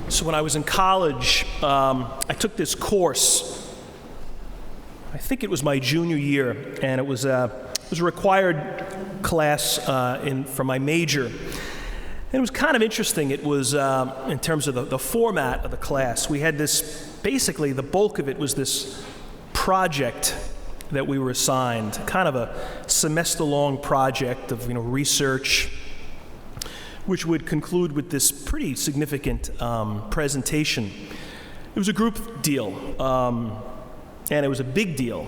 So when I was in college, I took this course. I think it was my junior year, and it was a required class for my major. And it was kind of interesting. It was, in terms of the format of the class, we had this, basically the bulk of it was this project that we were assigned, kind of a semester-long project of research, which would conclude with this pretty significant presentation. It was a group deal, and it was a big deal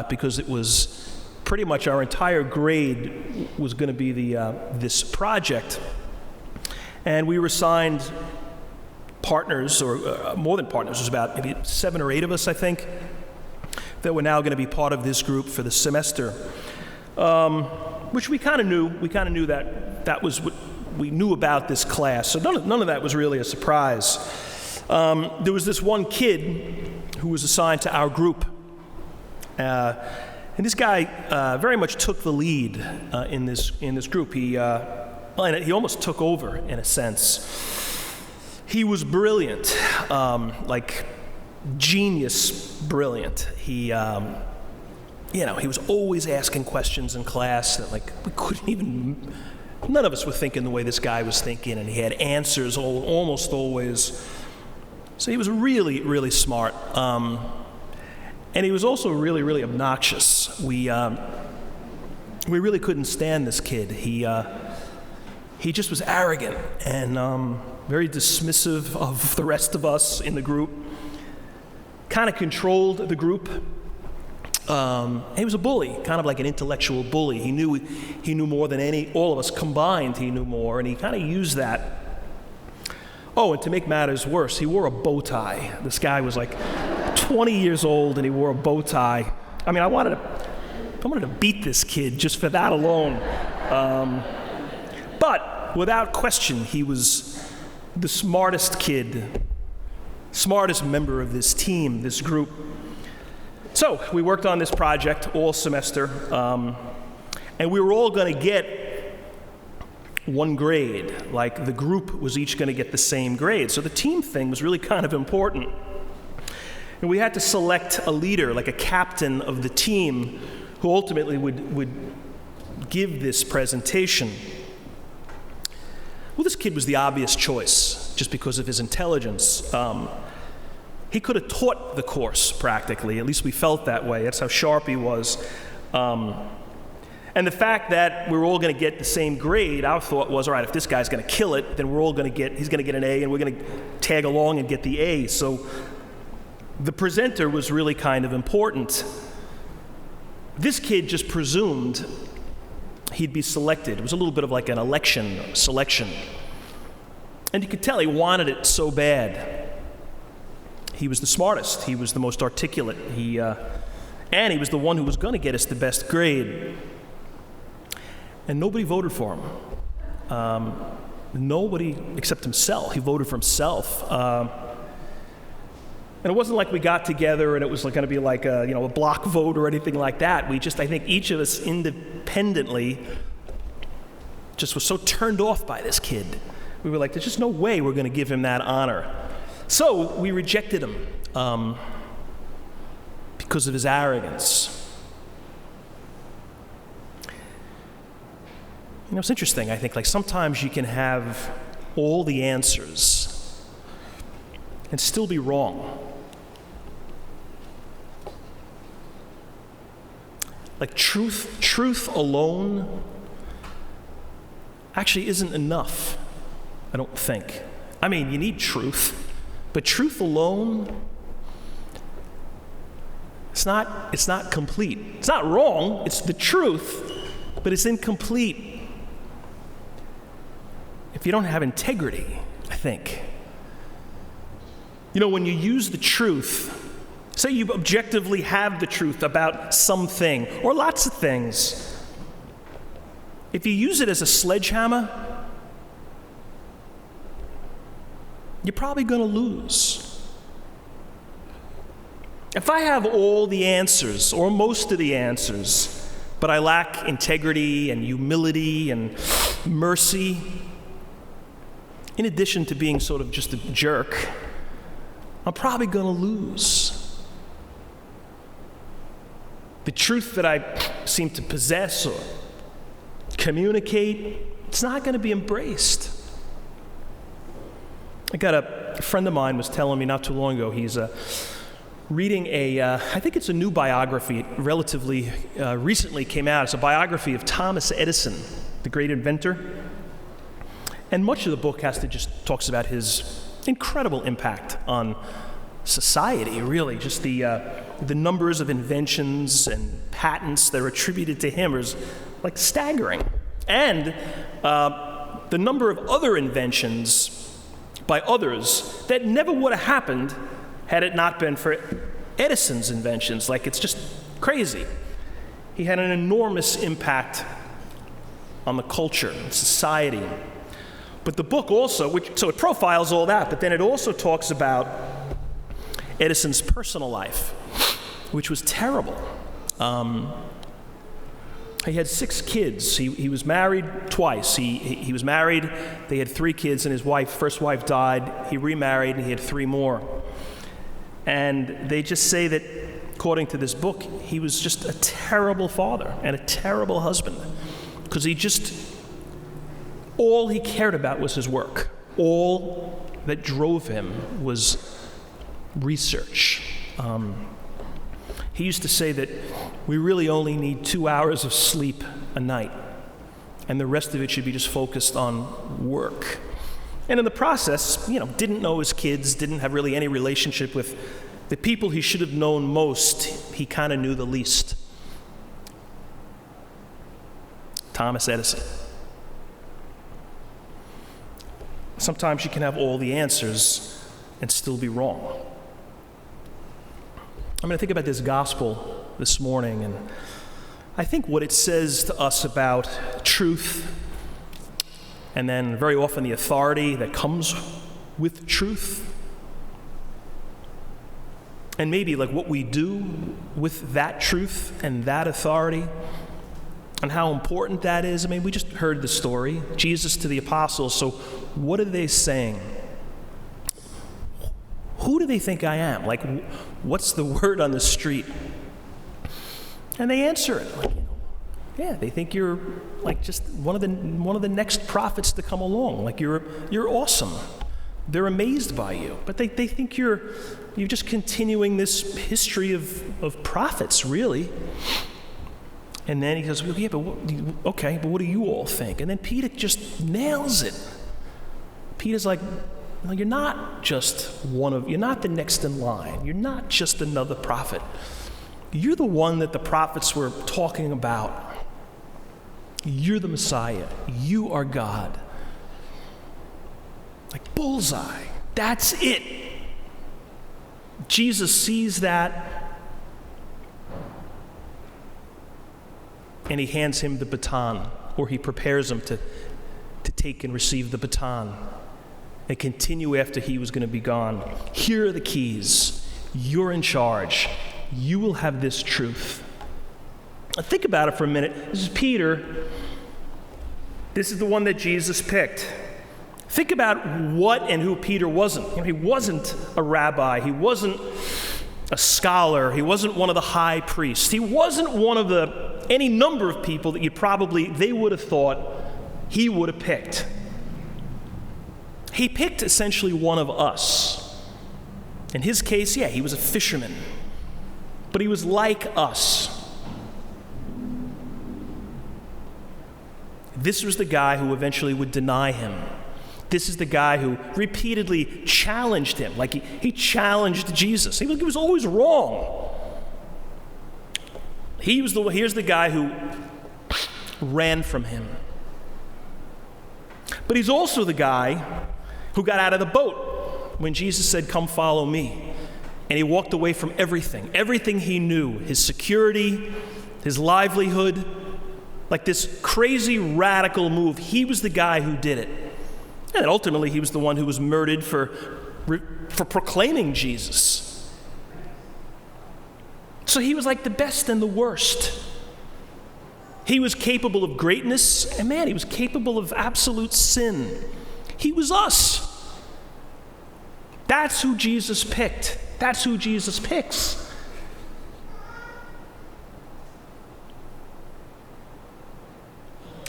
because it was pretty much our entire grade was going to be this project. And we were assigned partners, or more than partners. There was about maybe 7 or 8 of us, I think, that were now going to be part of this group for the semester, which we kind of knew. We kind of knew that was what we knew about this class. So none of that was really a surprise. There was this one kid who was assigned to our group, and this guy very much took the lead in this group. He almost took over in a sense. He was brilliant, like genius brilliant. He was always asking questions in class that we couldn't even. None of us were thinking the way this guy was thinking, and he had answers almost always. So he was really, really smart, and he was also really, really obnoxious. We really couldn't stand this kid. He just was arrogant and very dismissive of the rest of us in the group. Kind of controlled the group. He was a bully, kind of like an intellectual bully. He knew more than all of us combined. He knew more, and he kind of used that. Oh, and to make matters worse, he wore a bow tie. This guy was like 20 years old, and he wore a bow tie. I mean, I wanted to beat this kid just for that alone. But without question, he was the smartest kid, smartest member of this team, this group. So we worked on this project all semester, and we were all going to get one grade. Like the group was each going to get the same grade. So the team thing was really kind of important. And we had to select a leader, like a captain of the team, who ultimately would give this presentation. Well, this kid was the obvious choice, just because of his intelligence. He could have taught the course, practically. At least we felt that way. That's how sharp he was. And the fact that we were all going to get the same grade, our thought was, all right, if this guy's going to kill it, then he's going to get an A, and we're going to tag along and get the A. So the presenter was really kind of important. This kid just presumed he'd be selected. It was a little bit of like an selection. And you could tell he wanted it so bad. He was the smartest. He was the most articulate. And he was the one who was going to get us the best grade. And nobody voted for him. Nobody except himself. He voted for himself. And it wasn't like we got together and it was going to be like a block vote or anything like that. I think each of us independently just was so turned off by this kid. We were like, there's just no way we're going to give him that honor. So we rejected him because of his arrogance. It's interesting, I think, like sometimes you can have all the answers and still be wrong. Like truth alone actually isn't enough, I don't think. I mean, you need truth, but truth alone, it's not complete. It's not wrong, it's the truth, but it's incomplete if you don't have integrity, I think. When you use the truth, say you objectively have the truth about something or lots of things, if you use it as a sledgehammer, you're probably going to lose. If I have all the answers or most of the answers, but I lack integrity and humility and mercy, in addition to being sort of just a jerk, I'm probably going to lose. The truth that I seem to possess or communicate, it's not going to be embraced. I got a friend of mine was telling me not too long ago, he's reading I think it's a new biography, it relatively recently came out. It's a biography of Thomas Edison, the great inventor. And much of the book talks about his incredible impact on society, really. Just the numbers of inventions and patents that are attributed to him is like staggering. And the number of other inventions by others that never would have happened had it not been for Edison's inventions. Like, it's just crazy. He had an enormous impact on the culture and society. But the book also, so it profiles all that, but then it also talks about Edison's personal life, which was terrible. He had 6 kids. He was married twice. He was married, they had 3 kids, and his first wife died. He remarried, and he had 3 more. And they just say that, according to this book, he was just a terrible father and a terrible husband, because all he cared about was his work. All that drove him was research. He used to say that we really only need 2 hours of sleep a night, and the rest of it should be just focused on work. And in the process, didn't know his kids, didn't have really any relationship with the people he should have known most. He kind of knew the least. Thomas Edison. Sometimes you can have all the answers and still be wrong. I'm going to think about this gospel this morning, and I think what it says to us about truth, and then very often the authority that comes with truth, and maybe like what we do with that truth and that authority, and how important that is. I mean, we just heard the story, Jesus to the apostles. So what are they saying? Who do they think I am? Like, what's the word on the street? And they answer it, like, yeah, they think you're like just one of the next prophets to come along. Like, you're awesome. They're amazed by you, but they think you're just continuing this history of prophets, really. And then he goes, well, yeah, but what do you all think? And then Peter just nails it. Peter's like, no, you're not you're not the next in line. You're not just another prophet. You're the one that the prophets were talking about. You're the Messiah. You are God. Like bullseye. That's it. Jesus sees that, and he hands him the baton, or he prepares him to take and receive the baton and continue after he was going to be gone. Here are the keys. You're in charge. You will have this truth. Now think about it for a minute. This is Peter. This is the one that Jesus picked. Think about what and who Peter wasn't. He wasn't a rabbi. He wasn't a scholar. He wasn't one of the high priests. He wasn't one of any number of people that they would have thought he would have picked. He picked essentially one of us. In his case, yeah, he was a fisherman. But he was like us. This was the guy who eventually would deny him. This is the guy who repeatedly challenged him. Like he challenged Jesus. He was always wrong. Here's the guy who ran from him. But he's also the guy who got out of the boat when Jesus said, "Come follow me." And he walked away from everything he knew, his security, his livelihood, like this crazy radical move. He was the guy who did it. And ultimately, he was the one who was murdered for proclaiming Jesus. So he was like the best and the worst. He was capable of greatness, and man, he was capable of absolute sin. He was us. That's who Jesus picked. That's who Jesus picks.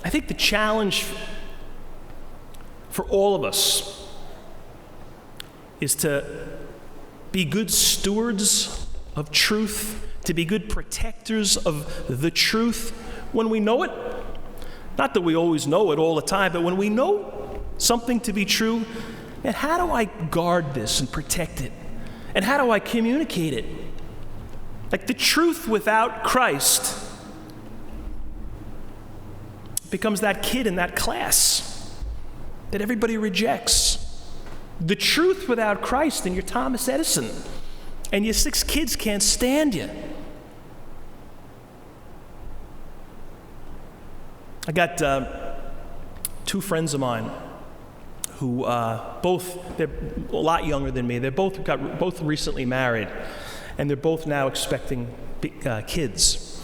I think the challenge for all of us is to be good stewards of truth, to be good protectors of the truth when we know it. Not that we always know it all the time, but when we know something to be true, and how do I guard this and protect it? And how do I communicate it? Like the truth without Christ becomes that kid in that class that everybody rejects. The truth without Christ, and you're Thomas Edison, and your 6 kids can't stand you. I got 2 friends of mine who they're a lot younger than me. They're both recently married, and they're both now expecting kids.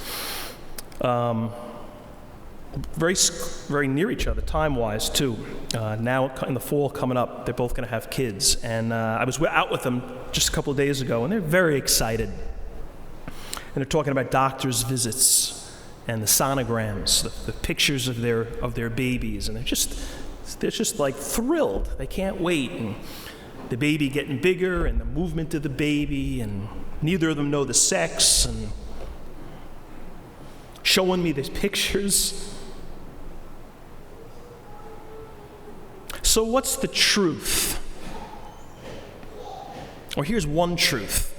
Very near each other, time-wise, too. Now, in the fall coming up, they're both going to have kids. And I was out with them just a couple of days ago, and they're very excited. And they're talking about doctor's visits and the sonograms, the pictures of their babies, and they're just like thrilled. They can't wait. And the baby getting bigger, and the movement of the baby, and neither of them know the sex, and showing me these pictures. So what's the truth? Or here's one truth.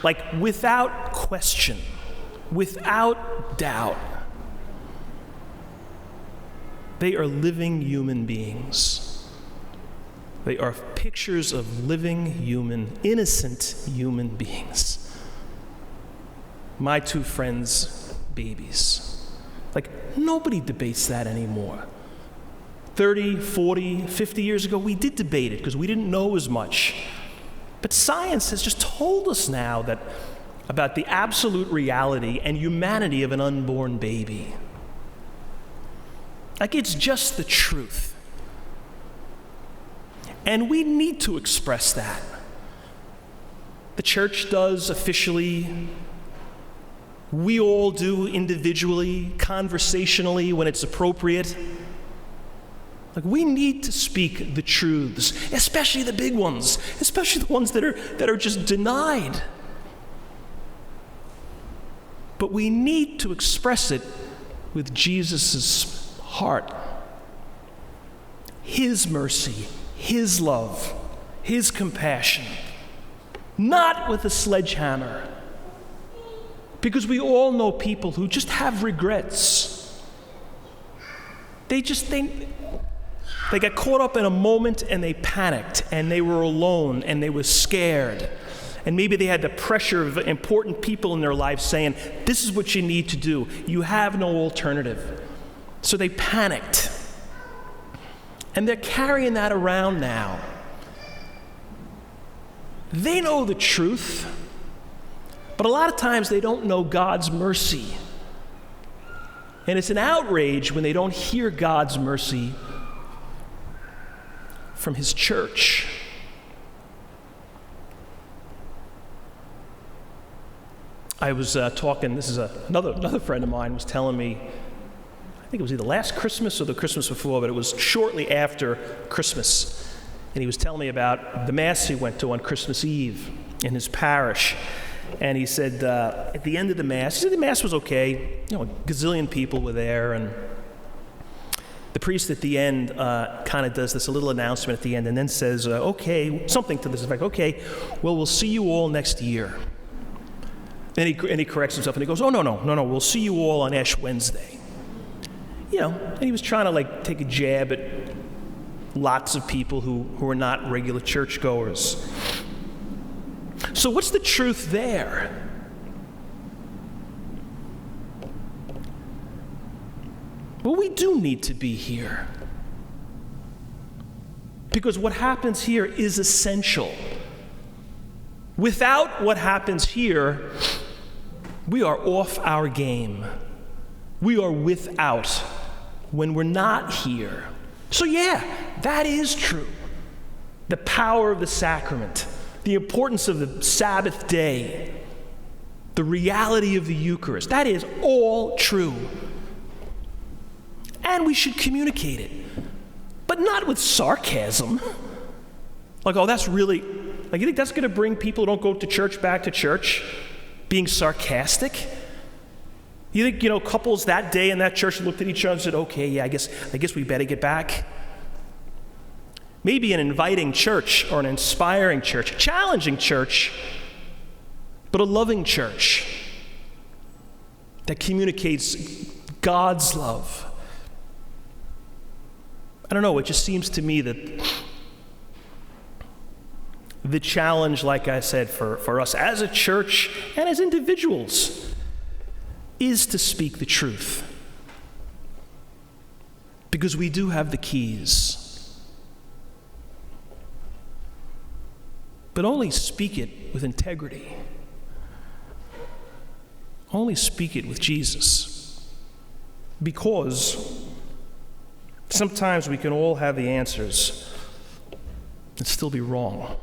Like, without question, without doubt, they are living human beings. They are pictures of living innocent human beings. My 2 friends' babies. Like, nobody debates that anymore. 30, 40, 50 years ago, we did debate it because we didn't know as much. But science has just told us now about the absolute reality and humanity of an unborn baby. Like, it's just the truth. And we need to express that. The church does officially. We all do individually, conversationally, when it's appropriate. Like, we need to speak the truths, especially the big ones, especially the ones that are just denied. But we need to express it with Jesus' heart. His mercy, His love, His compassion. Not with a sledgehammer. Because we all know people who just have regrets. They got caught up in a moment and they panicked and they were alone and they were scared. And maybe they had the pressure of important people in their lives saying, this is what you need to do. You have no alternative. So they panicked. And they're carrying that around now. They know the truth, but a lot of times they don't know God's mercy. And it's an outrage when they don't hear God's mercy from His church. I was talking, this is another friend of mine was telling me, I think it was either last Christmas or the Christmas before, but it was shortly after Christmas. And he was telling me about the Mass he went to on Christmas Eve in his parish. And he said, at the end of the Mass, he said the Mass was okay. A gazillion people were there, and the priest at the end kind of does this a little announcement at the end and then says, okay, something to this effect, okay, well, we'll see you all next year. And he corrects himself and he goes, oh, no, we'll see you all on Ash Wednesday. And he was trying to take a jab at lots of people who are not regular churchgoers. So what's the truth there? Well, we do need to be here. Because what happens here is essential. Without what happens here, we are off our game. We are without when we're not here. So yeah, That is true. The power of the sacrament, the importance of the Sabbath day, the reality of the Eucharist, that is all true. And we should communicate it, but not with sarcasm. Like, oh, that's really, like, you think that's going to bring people who don't go to church back to church? Being sarcastic? You think, couples that day in that church looked at each other and said, okay, yeah, I guess we better get back? Maybe an inviting church or an inspiring church, a challenging church, but a loving church that communicates God's love. I don't know, it just seems to me that the challenge, like I said, for us as a church and as individuals is to speak the truth. Because we do have the keys. But only speak it with integrity. Only speak it with Jesus. Because sometimes we can all have the answers and still be wrong.